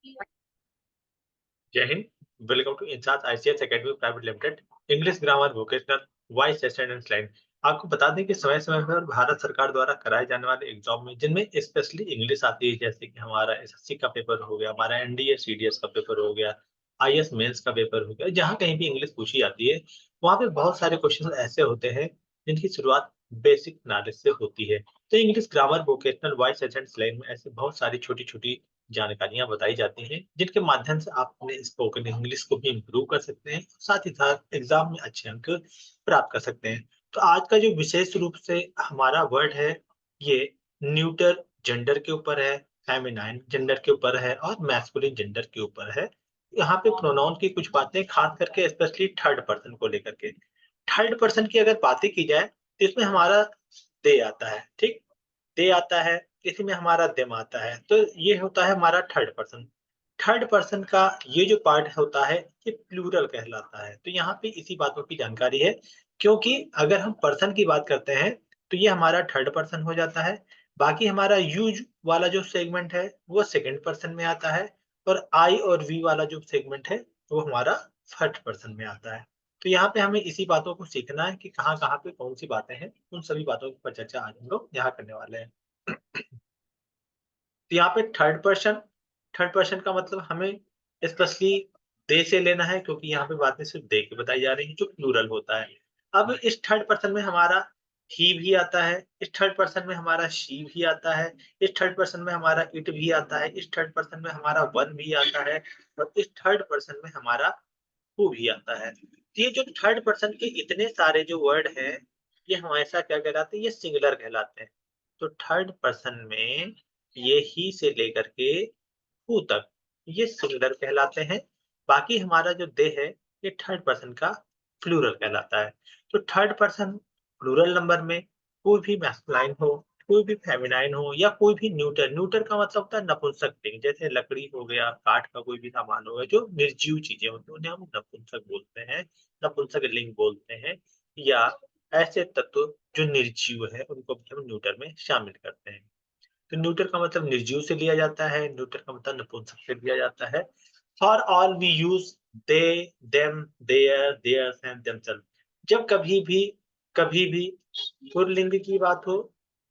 जय हिंद। Welcome to incharge ICS academy private limited. English grammar vocational voice test and slide. आपको बता दें कि समय समय पर भारत सरकार द्वारा कराए जाने वाले एग्जाम में जिनमें स्पेशली इंग्लिश आती है, जैसे कि हमारा एसएससी का पेपर हो गया, हमारा एनडीए सीडीएस का पेपर हो गया, आईएएस मेंस का पेपर हो गया, जहां कहीं भी इंग्लिश पूछी जाती है वहां पे बहुत सारे क्वेश्चन ऐसे होते हैं जिनकी शुरुआत बेसिक नॉलेज से होती है। तो English grammar vocational voice test and slide में ऐसे बहुत सारी छोटी छोटी जानकारियाँ बताई जाती हैं, जिनके माध्यम से आप अपने स्पोकन इंग्लिश को भी इम्प्रूव कर सकते हैं, साथ ही साथ एग्ज़ाम में अच्छे अंक प्राप्त कर सकते हैं। तो आज का जो विशेष रूप से हमारा वर्ड है, ये न्यूटर जेंडर के ऊपर है, फेमिनाइन जेंडर के ऊपर है और मैस्कुलिन जेंडर के ऊपर है। यहाँ पे प्रोनाउन की कुछ बातें खास करके स्पेशली थर्ड पर्सन को लेकर के। थर्ड पर्सन की अगर बातें की जाए, तो इसमें हमारा दे आता है, ठीक? दे आता है, इसी में हमारा देम आता है, तो ये होता है हमारा थर्ड पर्सन। थर्ड पर्सन का ये जो पार्ट होता है, ये प्लूरल कहलाता है। तो यहाँ पे इसी बातों की जानकारी है, क्योंकि अगर हम पर्सन की बात करते हैं, तो ये हमारा थर्ड पर्सन हो जाता है। बाकी हमारा यूज वाला जो सेगमेंट है, वो सेकंड पर्सन में आता है और आई और वी वाला जो सेगमेंट है, वो हमारा फर्स्ट पर्सन में आता है। तो यहाँ पे हमें इसी बातों को सीखना है कि कहाँ-कहाँ पे कौन-सी बातें हैं, उन सभी बातों पर चर्चा आज हम लोग यहाँ करने वाले हैं। तो यहाँ पे थर्ड पर्सन का मतलब हमें स्पेशली दे से लेना है, क्योंकि यहाँ पे बातें सिर्फ दे के बताई जा रही हैं जो प्लूरल होता है। अब इस थर्ड पर्सन में हमारा ही भी आता है, इस थर्ड पर्सन में हमारा शी भी आता है, इस थर्ड पर्सन में हमारा इट भी आता है, इस थर्ड पर्सन में हमारा वन भी आता है और इस थर्ड पर्सन में हमारा हू भी आता है। तो ये जो थर्ड पर्सन के इतने सारे जो वर्ड हैं, ये हमेशा क्या कहलाते हैं? ये सिंगुलर कहलाते हैं। तो थर्ड पर्सन में ये ही से लेकर के हू तक ये सिंगुलर कहलाते हैं। बाकी हमारा जो दे है, ये थर्ड पर्सन का प्लूरल कहलाता है। तो थर्ड पर्सन प्लूरल नंबर में कोई भी मैस्कुलाइन हो, कोई भी फेमिनाइन हो या कोई भी न्यूटर। न्यूटर का मतलब होता है नपुंसक लिंग, जैसे लकड़ी हो गया, काठ का कोई भी सामान हो गया, जो निर्जीव चीजें होती हैं उन्हें हम नपुंसक बोलते हैं, नपुंसक लिंग बोलते हैं। या ऐसे तत्व जो निर्जीव है उनको भी हम न्यूटर में शामिल करते हैं। तो न्यूटर का मतलब निर्जीव से लिया जाता है, न्यूटर का मतलब नपुंसक से लिया जाता है। For all we use they, them, their, theirs and themselves. जब कभी भी पुल्लिंग की बात हो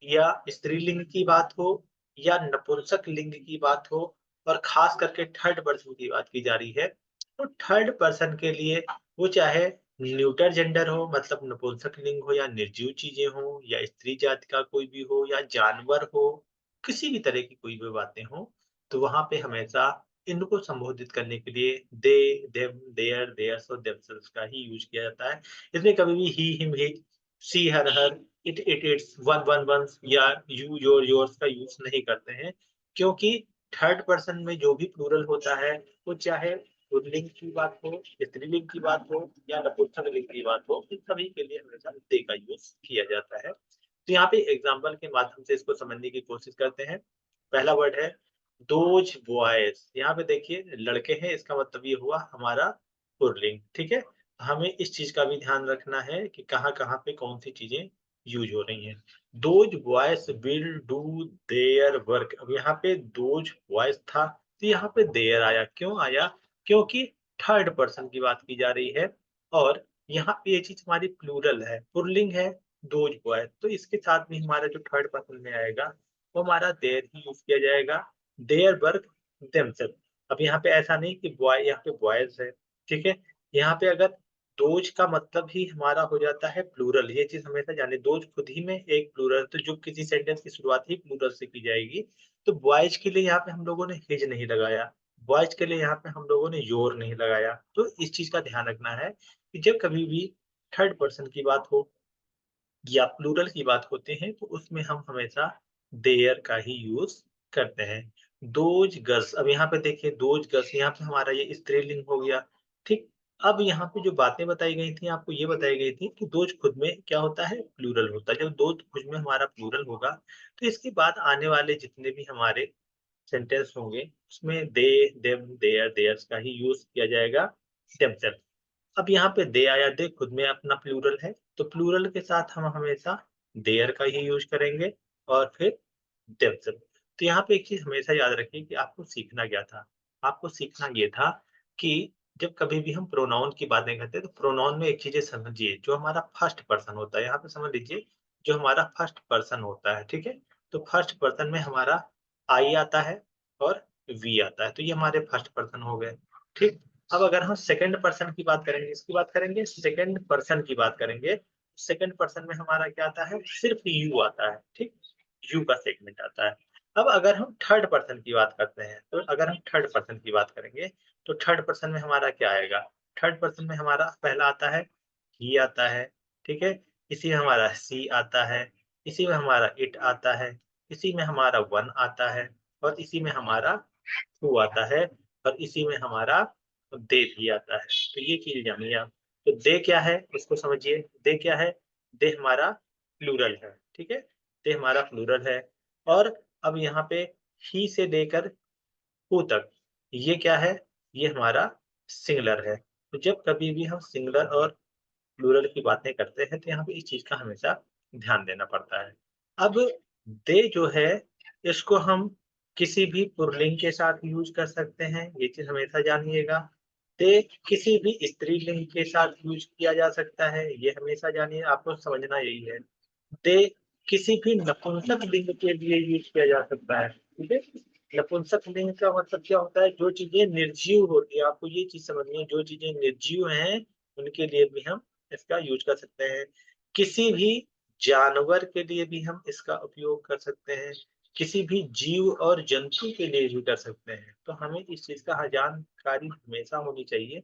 या स्त्रीलिंग की बात हो या नपुंसक लिंग की बात हो और खास करके थर्ड पर्सन की बात की जा रही है, तो थर्ड पर्सन के लिए वो चाहे न्यूटर जेंडर हो, मतलब नपुंसक लिंग हो या निर्जीव चीजें हो या स्त्री जाति का कोई भी हो या जानवर हो, किसी भी तरह की कोई भी बातें हों, तो वहाँ पे हमेशा इनको संबोधित करने के लिए दे, देम, देयर, देयर्स और देमसेल्व्स का ही यूज़ किया जाता है। इसमें कभी भी he, him, his, she, her, it, its, one, ones या यू, योर्स का यूज़ नहीं करते हैं, क्योंकि थर्ड पर्सन में जो भी प्लूरल होता है, वो चाहे पुल्लिंग की बात हो, स्त्रीलिंग की बात हो या नपुंसक लिंग की बात हो, इन सभी के लिए हमेशा दे का यूज़ किया जाता है। तो यहाँ पे एग्जाम्पल के माध्यम से इसको समझने की कोशिश करते हैं। पहला वर्ड है दोज बॉयज। यहाँ पे देखिए लड़के हैं, इसका मतलब ये हुआ हमारा पुल्लिंग, ठीक है? हमें इस चीज का भी ध्यान रखना है कि कहाँ-कहाँ पे कौन सी चीजें यूज हो रही हैं। Those boys will do their work. अब यहाँ पे दोज बॉयज था, तो यहाँ पे देयर आया। क्यों आया? क्योंकि थर्ड पर्सन की बात की जा रही है और यहाँ पे ये चीज हमारी प्लूरल है, पुल्लिंग है, दोज बॉयज। तो इसके साथ भी हमारा जो थर्ड पर्सन में आएगा, वो हमारा देयर ही यूज किया जाएगा। Their work themselves. अब यहाँ पे ऐसा नहीं कि बॉय, यहाँ पे बॉयज है, ठीक है? यहाँ पे अगर दोज का मतलब ही हमारा हो जाता है प्लूरल, ये चीज हमेशा जाने। दोज खुद ही में एक प्लूरल, तो जो किसी सेंटेंस की शुरुआत ही प्लूरल से की जाएगी, तो बॉयज के लिए यहाँ पे हम लोगों ने हिज नहीं लगाया, बॉयज के लिए यहाँ पे हम लोगों ने योर नहीं लगाया। तो इस चीज का ध्यान रखना है कि जब कभी भी थर्ड पर्सन की बात हो या प्लूरल की बात होते हैं, तो उसमें हम हमेशा देयर का ही यूज करते हैं। Those girls. अब यहाँ पे देखिए दोज गर्ल्स, यहाँ पे हमारा ये स्त्रीलिंग हो गया, ठीक? अब यहाँ पे जो बातें बताई गई थी, आपको ये बताई गई थी कि दोज खुद में क्या होता है? प्लूरल होता है। जब दोज खुद में हमारा प्लूरल होगा, तो इसके बाद आने वाले जितने भी हमारे सेंटेंस होंगे, उसमें दे, देम, देयर, देयर्स का ही यूज किया जाएगा, देमसेल्फ। अब यहाँ पे दे आया, दे खुद में अपना प्लूरल है, तो प्लूरल के साथ हम हमेशा देयर का ही यूज करेंगे और फिर देमसेल्फ। तो यहाँ पे एक चीज हमेशा याद रखिए कि आपको सीखना क्या था? आपको सीखना ये था कि जब कभी भी हम प्रोनाउन की बातें करते हैं, तो प्रोनाउन में एक चीज़ें समझिए, जो हमारा फर्स्ट पर्सन होता है, यहाँ पे समझ लीजिए, जो हमारा फर्स्ट पर्सन होता है, ठीक है? तो फर्स्ट पर्सन में हमारा आई आता है और वी आता है, तो ये हमारे फर्स्ट पर्सन हो गए, ठीक? अब अगर हम सेकंड पर्सन की बात करेंगे, इसकी बात करेंगे, सेकंड पर्सन की बात करेंगे, सेकंड पर्सन में हमारा क्या आता है? सिर्फ यू आता है, ठीक? यू का सेगमेंट आता है। अब अगर हम थर्ड पर्सन की बात करते हैं, तो अगर हम थर्ड पर्सन की बात करेंगे, तो थर्ड पर्सन में हमारा क्या आएगा? थर्ड पर्सन में हमारा पहला आता है, ही आता है, ठीक है? इसी में हमारा सी आता है, इसी में हमारा इट आता है, इसी में हमारा वन आता है और इसी में हमारा हू आता है और इसी में हमारा दे भी आता है। तो ये चीज़ जानिए आप। तो दे क्या है? इसको समझिए। दे क्या है? दे हमारा प्लूरल है, ठीक है? दे हमारा प्लूरल है और अब यहाँ पे ही से लेकर हू तक, ये क्या है? ये हमारा सिंगुलर है। तो जब कभी भी हम सिंगुलर और प्लूरल की बातें करते हैं, तो यहाँ पे इस चीज़ का हमेशा ध्यान देना पड़ता है। अब दे जो है, इसको हम किसी भी पुल्लिंग के साथ यूज़ कर सकते हैं, ये चीज़ हमेशा जानिएगा। दे किसी भी स्त्रीलिंग के साथ यूज़ किया जा सकता है, ये हमेशा जानिए, आपको समझना यही है। दे किसी भी नपुंसक लिंग के लिए यूज़ किया जा सकता है, ठीक है? नपुंसक लिंग का मतलब क्या होता है? जो चीज़ें निर्जीव होती है, आपको ये चीज़ समझनी है, जो चीज़ें निर्जीव हैं, उनके लिए भी हम इसका यूज़ कर सकते हैं। किसी भी जानवर के लिए भी हम इसका उपयोग कर सकते हैं, किसी भी जीव और जंतु के लिए भी कर सकते हैं। तो हमें इस चीज़ का जानकारी हमेशा होनी चाहिए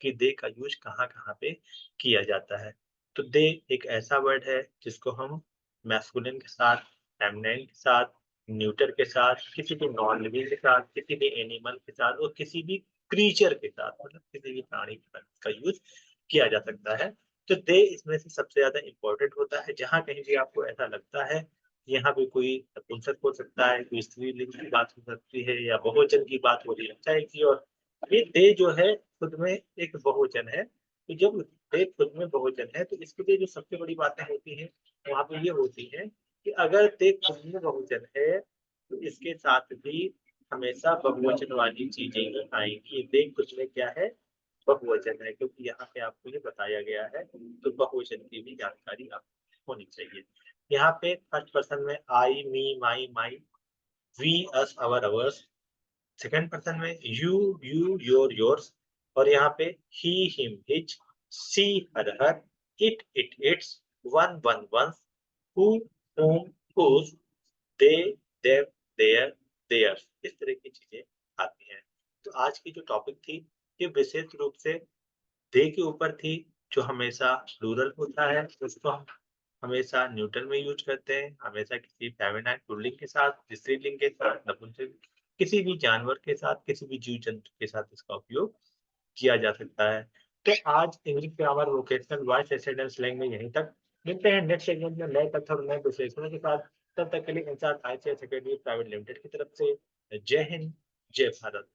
कि दे का यूज़ कहाँ-कहाँ पे किया जाता है। तो दे एक ऐसा वर्ड है जिसको हम मैस्कुलिन के साथ, फेमिनिन के साथ, न्यूटर के साथ, किसी भी नॉन लिविंग के साथ, किसी भी एनिमल के साथ और किसी भी क्रीचर के साथ, मतलब किसी भी प्राणी के साथ इसका यूज़ किया जा सकता है। तो दे इसमें से सबसे ज़्यादा इम्पोर्टेंट होता है, जहाँ कहीं भी आपको ऐसा लगता है, यहाँ पे कोई नपुंसक हो सकता है, कोई स्त्रीलिंग की बात हो सकती है या बहुवचन की बात हो रही है, चाहे की और ये दे जो है खुद में एक बहुवचन है। तो जब दे खुद में बहुवचन है, तो इसके लिए जो सबसे बड़ी बातें होती हैं, वहाँ पे ये होती हैं कि अगर दे खुद में बहुवचन है, तो इसके साथ भी हमेशा बहुवचन वाली चीज़ें ही आएँगी। दे खुद में क्या है? बहुवचन है, क्योंकि यहाँ पे आपको ये बताया गया है, तो बहुवचन की भी जानकारी आपको होनी चाहिए। यहाँ पे फर्स्ट पर्सन में I, me, my, my, we, us, our, ours, second person में यू, योर, योर्स और यहाँ पे he, him, his, she, her, its, one, ones, who, whom, whose, they, them, their, theirs, इस तरह की चीजें आती हैं। तो आज की जो टॉपिक थी, ये विशेष रूप से दे के ऊपर थी, जो हमेशा प्लूरल होता है, उसको हम हमेशा न्यूट्रल में यूज़ करते हैं, हमेशा किसी फेमिनाइन पुल्लिंग के साथ, स्त्रीलिंग के साथ, नपुंसक किसी भी जानवर के साथ, किसी भी जीव-जंतु के साथ इसका उपयोग किया जा सकता है। तो आज English grammar vocational voice asset and slang में यहीं तक। मिलते हैं नेक्स्ट सेगमेंट में नए तथ्य और नए विश्लेषणों के साथ। तब तक के लिए insight ICS academy private limited की तरफ से जय हिंद, जय भारत।